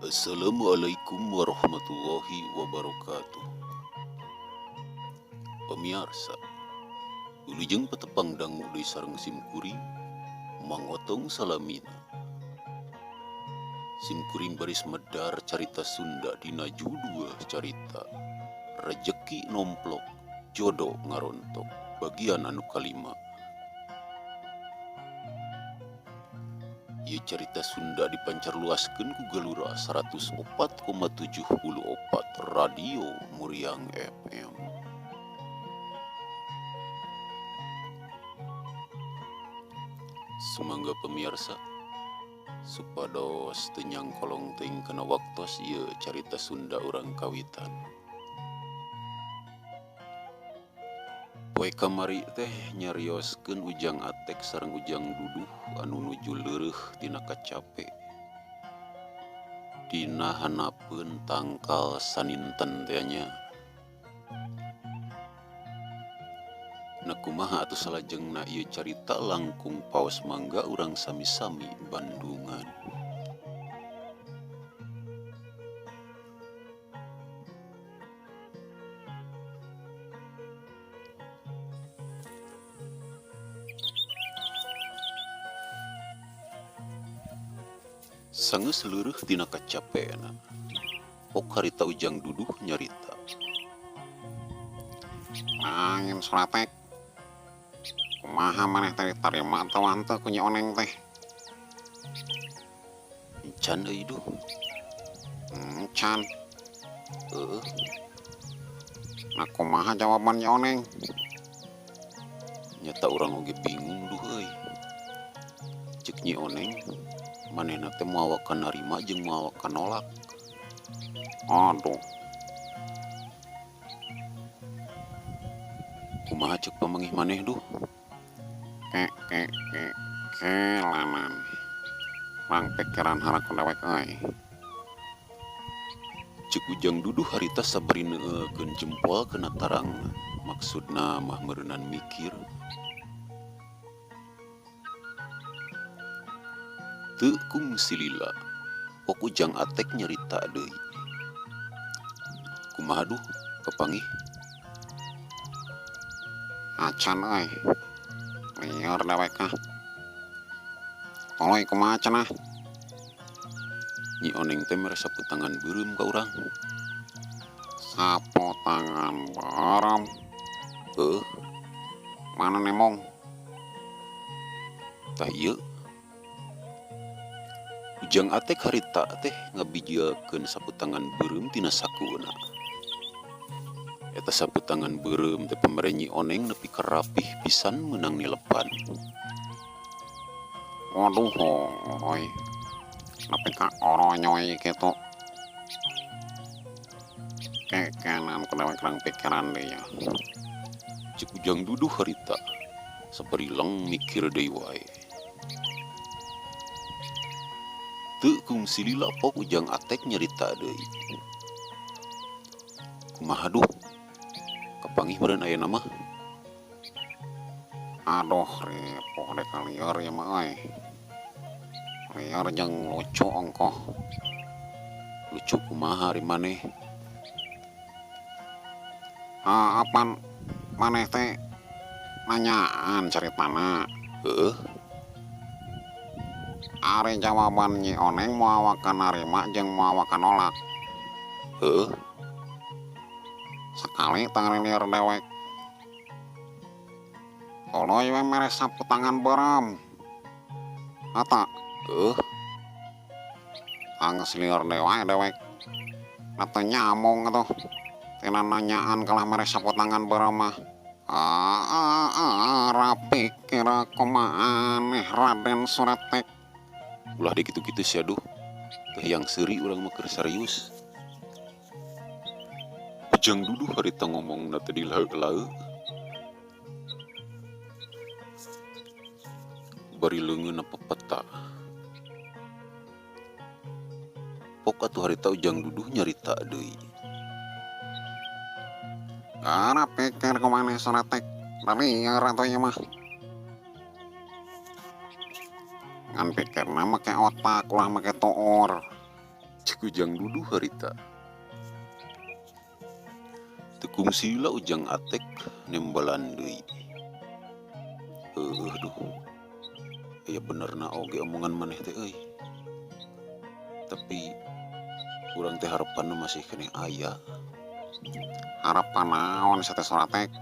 Assalamualaikum warahmatullahi wabarakatuh. Pemirsa, wilujeng petepang dangu deui sareng simkuring mangotong salamina. Simkuring baris medar carita Sunda dina judul carita Rejeki Nomplok Jodoh Ngarontok bagian anu kalima. Ieu carita Sunda dipancarluaskeun ku Galura 104,74 Radio Muriang FM. Sumangga pemirsa supados teu nyangkolong teuing kana waktos ieu carita Sunda urang kawitan. Poe kamari teh nyarioskeun Ujang Atek sareng Ujang Duduh anu nuju leureuh tina kacape. Dina hanapeun tangkal saninten teh nya. Na kumaha atuh salajengna ieu carita langkung paos mangga urang sami-sami Bandungan. Sangeus leureuk tina kacapeana. Pok harita Ujang Duduh nyarita. Angin Suratek, kumaha maneh teh tarima atawa henteu ku Nyi Oneng teh? Can euy duh. Can. Heueuh. Nah kumaha jawaban Nyi Oneng? Nyata urang oge bingung duh euy. Ceuk Nyi Oneng, manehna teh moal ka narima jeung moal ka nolak. Aduh, Kumaha ceuk pamanggih maneh duh? lanan. Rang pikiran haraku dewek euy. Ceuk Ujang Duduh harita sabari neuekeun jempol kana tarangna. Maksudna mah meureunan mikir. Teu kungsi lila, pok Ujang Atek nyarita deui. Kumaha duh, papanggih? Acan euy. Lieur dewek ah. Toloy kumaha cenah? Nyi Oneng teh mere sapu tangan beureum ka urang. Sapu tangan barem. Heuh, Mana nemong? tah ieu. Ujang Atek harita teh ngabijeakeun sapu tangan beureum tina sakuna. Eta sapu tangan beureum teh pamere Nyi Oneng nepi ka rapih pisan meunang nilepan. Waduh hoy. Nepi ka oronyoy kitu. Kekenan ku dewek rang pikiran deui. Ceuk Ujang Duduh harita sabari leng mikir deui wae. Teu kungsi lila pok Ujang Atek nyarita deui. Kumaha duh? Kapanggih meureun ayeuna mah? Aduh, ripuh dek lieur ya mah euy. Lieur jeung lucu ongkoh. Lucu kumaha ari maneh? Apan maneh teh nanyaan caritana. Heueuh, Ari jawaban Nyi Oneng moal ka narima jeung moal ka nolak. heueuh. Sakali tang lieur dewek. Toloy we mere sapu tangan beureum. Ata, Heueuh, anggeus lieur dewe dewek. Na teu nyamung atuh. Tina nanyaan kalah mere sapu tangan beureum mah. Rapi kira kumaha aneh Raden Suratek. ulah di kitu-kitu sia duh. Teh yang seuri urang mah keur serius. Ujang duduh harita ngomong na tadi lau bari leungeun apa peta. Pok atuh harita ujang duduh nyarita deui. Karena pikir kemana soratek tapi yang ratonya mah ngan pikir nama make otak ulah make toor. Cek ujang duduh harita. Tekung sila ujang atek nembalan deui. Duh. Ya bener na oge omongan maneh teh euy. Tapi urang teh harapanna masih kene aya. Harapan naon sate soratek?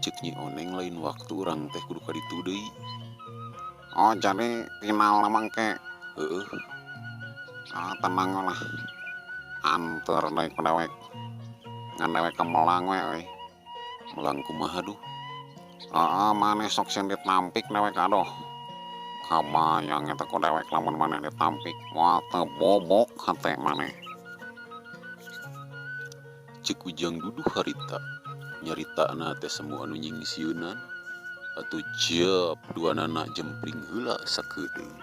Cek Nyi Oneng lain waktu urang teh kudu kaditu deui. Oh jadi final namang ke Heueuh, tenang lah antur dari kedewek ngan dewek kemelang we. melang kumaha duh. Maneh sok sing ditampik dewek aduh kabayang eta ku dewek lamun maneh ditampik wah teu bobok hate maneh. Cek ujang duduh harita nyarita teh semua anu nyingsieunan atuh jep duanana jempling heula sakedeung.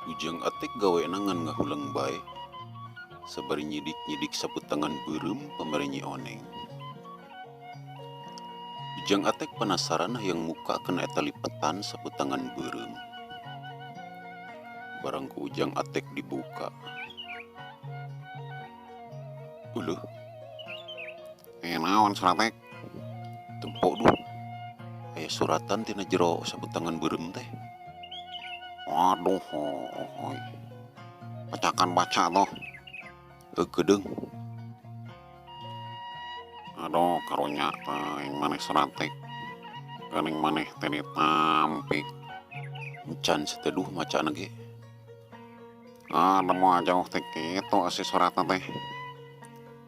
Ujang atek gawena ngan ngahulang bae sabari nyidik-nyidik saputangan beureum pamere Nyi Oneng. Ujang atek penasaran hayang muka kena eta lipetan saputangan beureum. Barang ku ujang atek dibuka. Uleuh, Naon soratek? tempok duh. Aya suratan tina jero saputangan beureum teh. Waduh, bacakan baca tuh. Kedeung. Aduh, karunya yang maneh soratek. Geuning maneh teh ditampik. Encan seteduh macana ge. Moal jauh teh kitu si suratna teh.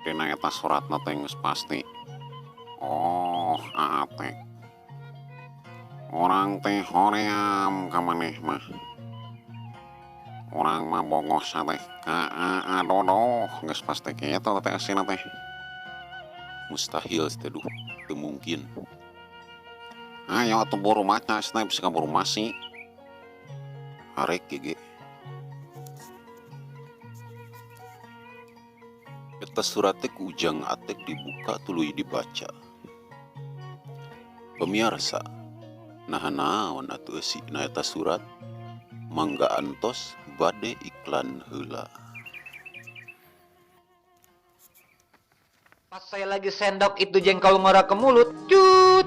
Dina eta suratna teh geus pasti. Oh, atek. Orang teh hoream ka maneh mah. Orang mah bongos teh ka dodo geus pasti kitu teh asina teh. Mustahil seteduh, teu mungkin. Ayo atuh buru maca asina bisa kaburu masi. Arek ge. Eta surat teh ku ujang atek dibuka tuluy dibaca. Pemirsa, nah naon atuh eusina eta surat? Mangga antos bade iklan heula. Pas saya lagi sendok itu jengkol ngora ke mulut, cut,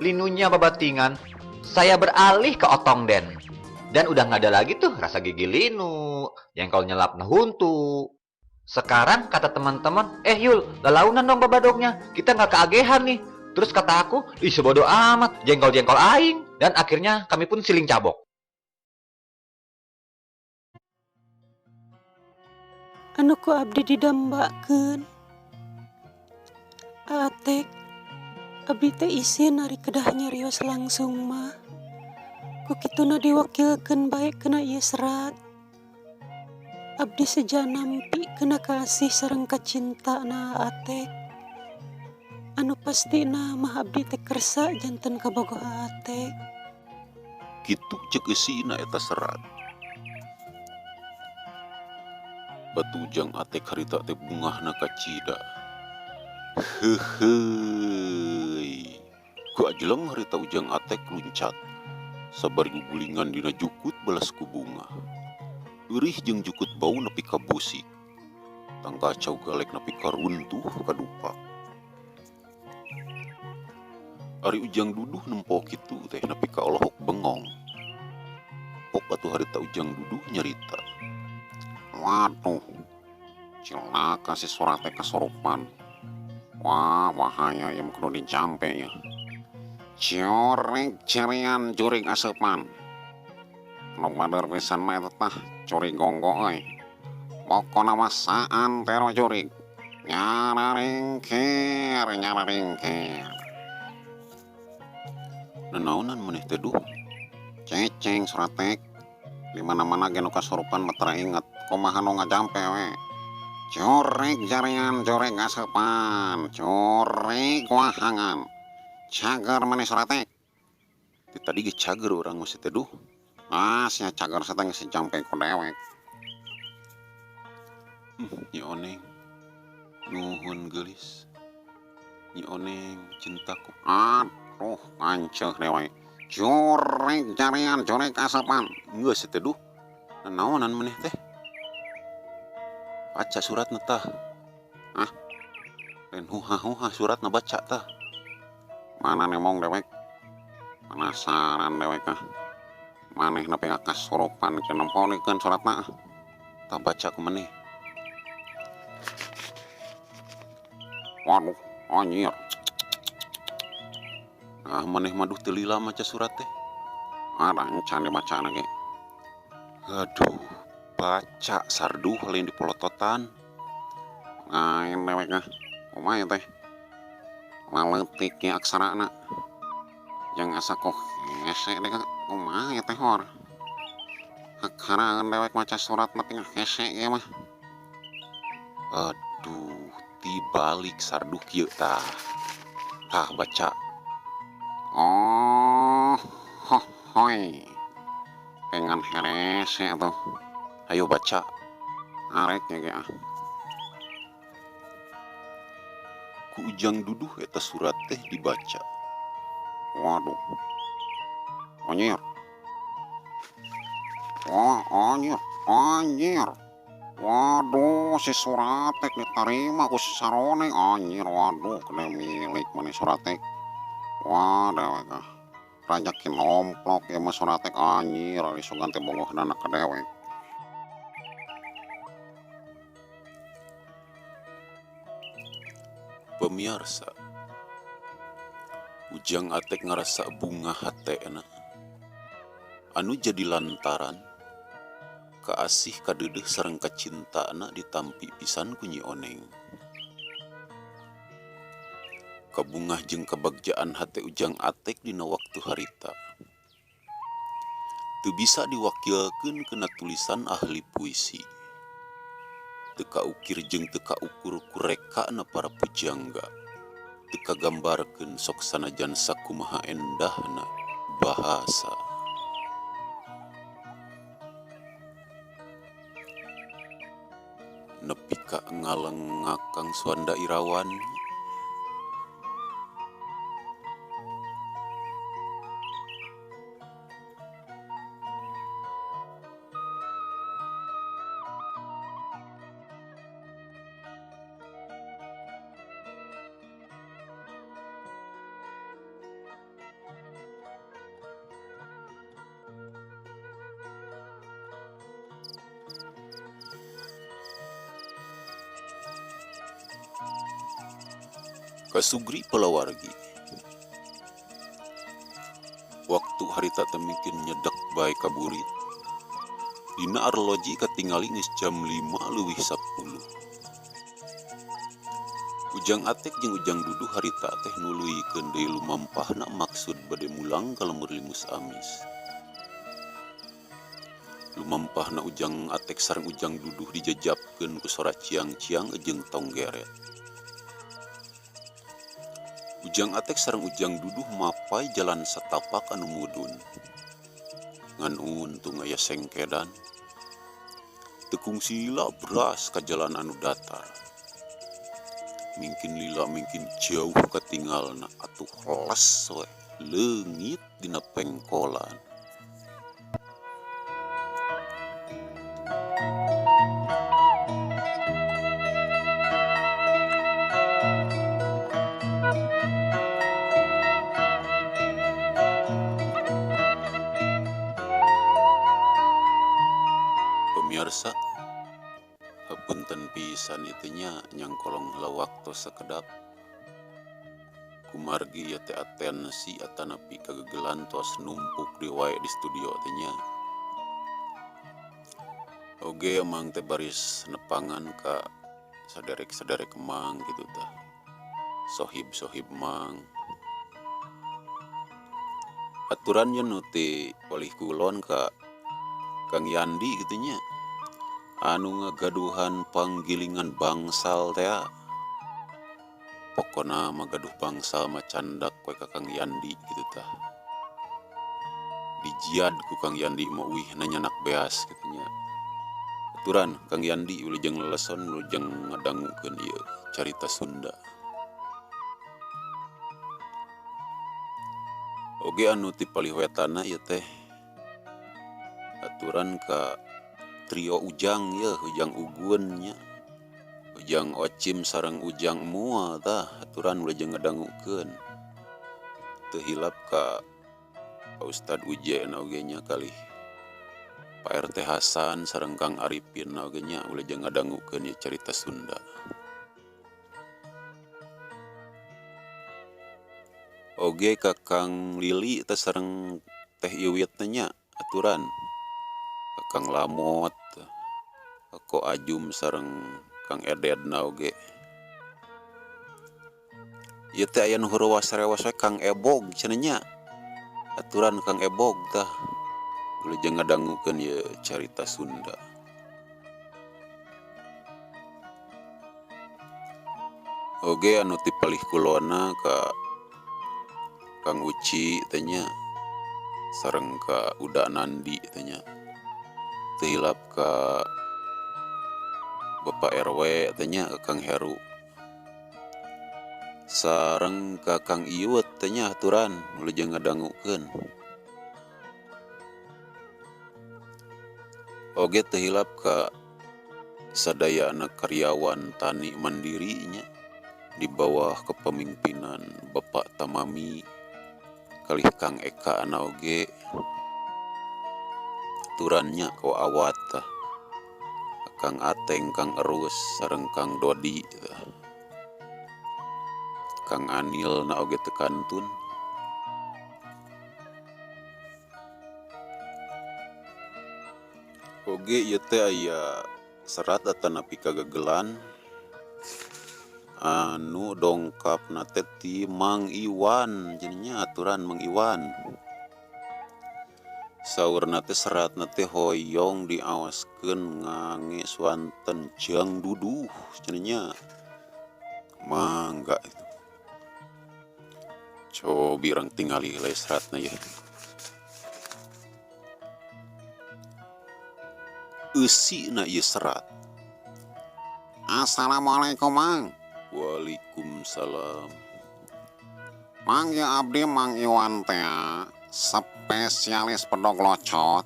linunya babatingan. Saya beralih ke otong den. Dan udah nggak ada lagi tuh rasa gigi linu, jengkol nyelap nah huntu. Sekarang kata teman-teman, Yul, lalaunan dong babadognya, kita nggak keagehan nih. Terus kata aku, sebodoh amat, jengkol-jengkol aing. Dan akhirnya kami pun siling cabok. Anu ku abdi didambakeun. Atek, abdi teh isin ari kedah nyarios langsung mah. Ku kituna diwakilkeun bae kena ieu serat. Abdi seja nampi kena kasih sareng kacintana Atek. Anu pastina mah abdi teh kersa janten kabogoh Atek. Kitu ceuk eusina eta serat. Batu ujang atek harita teh bungahna kacida. Heuheuy. Ku ajeleng harita ujang atek luncat. Sabari gugulingan dina jukut balas ku bunga. Eurih jeung jukut bau nepi ka busik. Tangkacau galek nepi ka runtuh kadupak. Ari ujang duduh nempo kitu teh nepi ka olohok bengong. Pok atuh harita ujang duduh nyarita. Waduh, cilaka si surat teh kesurupan. Wah, bahaya ya kudu dijampe ya. Ciorik cerian jurig asepan. Nu badar pisan mah eta tah curi gonggo euy. Pokona mah saan tero jurig. Nyararingkir. Nanaonan maneh teh duh? ceceng surat teh di mana-mana ge nu kasurupan mah inget kumaha nu ngajampe we. Corek jarean corek gasepan corek wahangan cager maneh surat teh. Ti tadi ge cager orang masih teduh. Sia cager sateng si jampe ku dewek. Nyi Oneng nuhun geulis. Nyi Oneng cintaku. Aduh panceuh dewek. Corek jarean corek gasepan. Geus seteduh. Naonan maneh teh? Baca suratna tah. Hah? Lain huha-huha suratna baca tah. Mana nemong dewek? Penasaran dewek ah. Maneh nepi kasurupan ke nemponikeun suratna. Tah baca ku maneh. Waduh, anjir. Maneh maduh teu lila maca surat teh. Ada encan dibaca lagi. Aduh, baca sarduh lain dipolototan. Lain dewek ah. Kumaha teh? Laletik ge aksarana. Jeung asa ku hese deh kumaha teh hor. Hakaraeun dewek maca surat tapi hese ge mah. Aduh, tibalik sarduh kieu tah. Tah baca. Oh, hoy. Pengen herese tuh. Ayo baca. Arek ge ah. Ku ujang duduh eta surat teh dibaca. Waduh. Anjir. Wah, anjir. Anjir. Waduh, si surat teh diterima ku si Sarone. Anjir, waduh, kena milik mana surat teh. Wah, dewek ah. Rajakin omplok ya mah surat teh anjir, isu ganti bogoh dana ke dewek. Pemirsa, ujang atek ngerasa bunga hatena anu jadi lantaran kaasih kadedeh sareng kacintana ditampi pisan ku Nyi Oneng. Kabungah jeung kabagjaan hate ujang atek dina waktu harita teu bisa diwakilkeun kena tulisan ahli puisi, teu kaukir jeung teu kaukur ku rekana para pujangga, teu kagambarkeun sok sanajan sakumaha endahna bahasa. Nepi ka ngalengakang Suanda Irawan. Kasugri pelawargi. Waktu harita temikin nyedak bae kaburit. Dina arloji katingali geus jam 5:10. Ujang atek jeung ujang duduh harita teh nuluyikeun deui lumampahna maksud bade mulang ka lemur limus amis. Lumampahna ujang atek sareng ujang duduh dijajabkeun ku sora ciang-ciang jeung tonggeret. Ujang atek sareng ujang duduh mapai jalan satapak anu mudun. Ngan untung aya sengkedan. Tekung sila beras ka jalan anu datar. Mungkin lila mungkin jauh katinggalna atuh les we leungit dina pengkolan. Pemirsa, hapunten pisan itunya nyangkolong heula waktu sakedap. Kumargi ya teh atensi atanapi kagegelan tos numpuk di wae di studio teh nya. Oge emang teh baris nepangan ka saderek-saderek mang gitu tah. Sohib-sohib mang. aturannya nuti oleh kulon ka Kang Yandi gitunya anu ngagaduhan panggilingan bangsal teh pokona magaduh bangsal macandak kue ka Kang Yandi gitu tah dijiad ku Kang Yandi mau wih nanya anak beas gitunya aturan Kang Yandi wilujeng leleson wilujeng ngadangukeun ieu carita Sunda. Oge anu ti palihwetana ieu teh aturan ka trio Ujang ya Ujang Ugun nya Ujang Ocim sareng Ujang Mua tah aturan wilujeng ngadangukeun teu hilap ka Pak Ustad Uje na oge nya kali Pak RT Hasan sareng Kang Arifin na oge nya wilujeng ngadangukeun ieu carita Sunda. Oge ka Kang Lili teh sareng Teh Iwit nya aturan ka Kang Lamot Ko Ajum sareng Kang Ededna oge ieu teh aya nu heurewas-rewas we Kang Ebog cenah nya aturan Kang Ebog tah wilujeng ngadangukeun ieu carita Sunda. Oge anu ti palih kulona ka Kang Uci teh nya sareng ka Uda Nandi teh nya teu hilap ka Bapak RW teh nya ka Kang Heru sareng ka Kang Iwet teh nya aturan wilujeng ngadangukeun. Oge teu hilap ka sadayana karyawan tani mandiri nya di bawah kepemimpinan Bapak Tamami kalih Kang Eka na oge aturannya ko awat tah Kang Ateng, Kang Erus sareng Kang Dodi tah. Kang Anil na oge teu kantun. Oge ieu teh aya serat atanapi kagagelan anu dongkapna teh ti Mang Iwan jadinya aturan Mang Iwan saurna teh seratna teh hoyong diawaskeun ngange swanten jang duduh cenanya mangga itu cobi orang tingali lay seratna ya eusi na ieu serat. Assalamualaikum Mang. Waalaikumsalam. Mang ya abdi Mang Iwan teh spesialis pedog locot.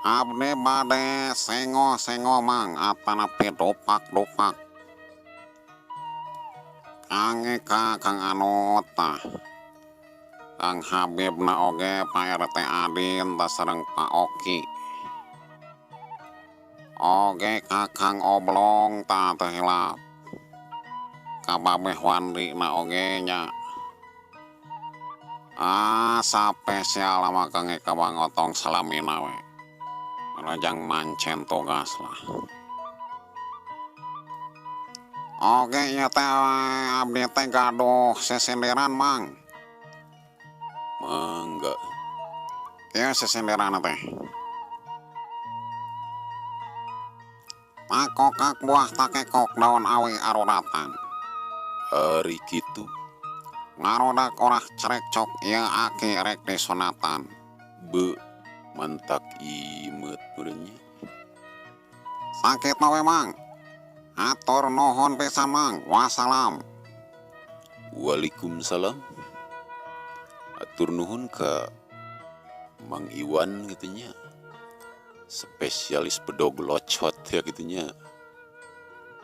Abdi bade sengo-sengo Mang atanapi dupak-dupak. Kange ka Kang Anut tah. Kang Habib na oge Pak RT Adin tah sareng Pak Oki. Oge ka Kang Oblong tah teu hilap. Kababeh Wandi na oge nya. Spesial ama kange ka Bang Otong salamina we. Rajang mancen tugas lah. Oge ieu teh abdi teh gaduh sesenderan Mang. Mangga. Ieu sesenderan teh. Pakokak buah takekok daun awi aruratan. Ari kitu Ngarodak orah cerek cok ieu aki rek disunatan. be mantak imet urangnya. Sakit we Mang. Atur nuhun pisan Mang. Wassalam. Waalaikumsalam. Atur nuhun ka Mang Iwan gitunya. Spesialis pedog locot ya gitunya.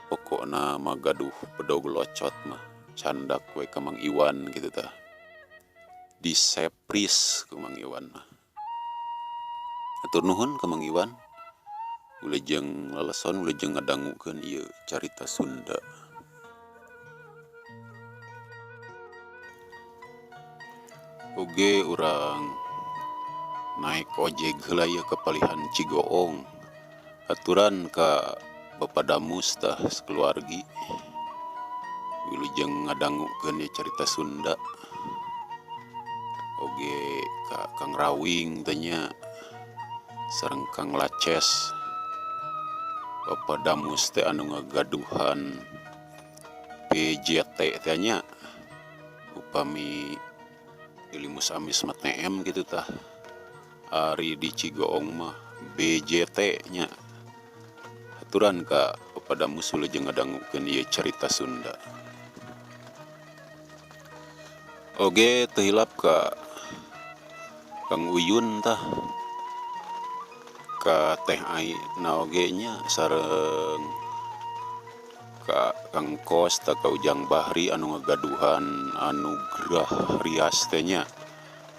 Pokokna magaduh pedog locot mah candak we ka Mang Iwan gitu tah. Disepris ke Mang Iwan mah. Atur nuhun ka Mang Iwan. Wilujeng leleson wilujeng ngadangukeun ieu carita Sunda. Oge urang naik ojek heula ieu ka palihan Cigoong. Aturan ka Bapak Damus tah sakeluargi. Wilujeng ngadangukeun ieu carita Sunda. Oge oge Kang Rawing tanya sareng Kang Laces Bapak Damus teh anu ngagaduhan PJT tanya upami Ilimus Amis Matneem gitu tah Ari di Cigoong mah BJT nya aturan ka Bapak Damus ulah jeung ngadangukeun ieu carita Sunda. Oge teu hilap ka Kang Uyun tah ka Teh Ai na oge nya sareng ka Kang Kos ta ka Ujang Bahri anu ngagaduhan Anugrah Rias teh nya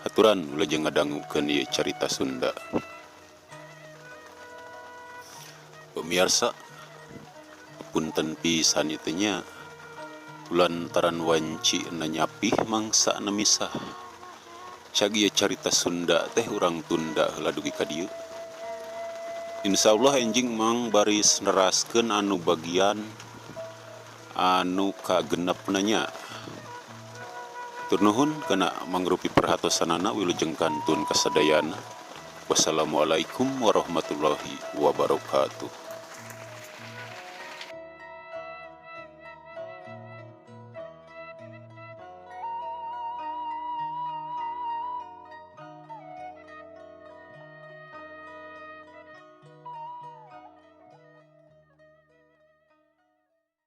aturan ulah jeung ngadangukeun ieu carita Sunda. Pemirsa punten pisan ieu nya lantaran wanci na nyapih mangsa na misah cag ieu carita Sunda teh urang tunda heula dugi ka dieu. Insyaallah enjing mang baris neraskeun anu bagian anu kagenepna nya. Tur nuhun kana mangrupi perhatosanana wilujeng kantun kasadayana. Wassalamualaikum warahmatullahi wabarakatuh.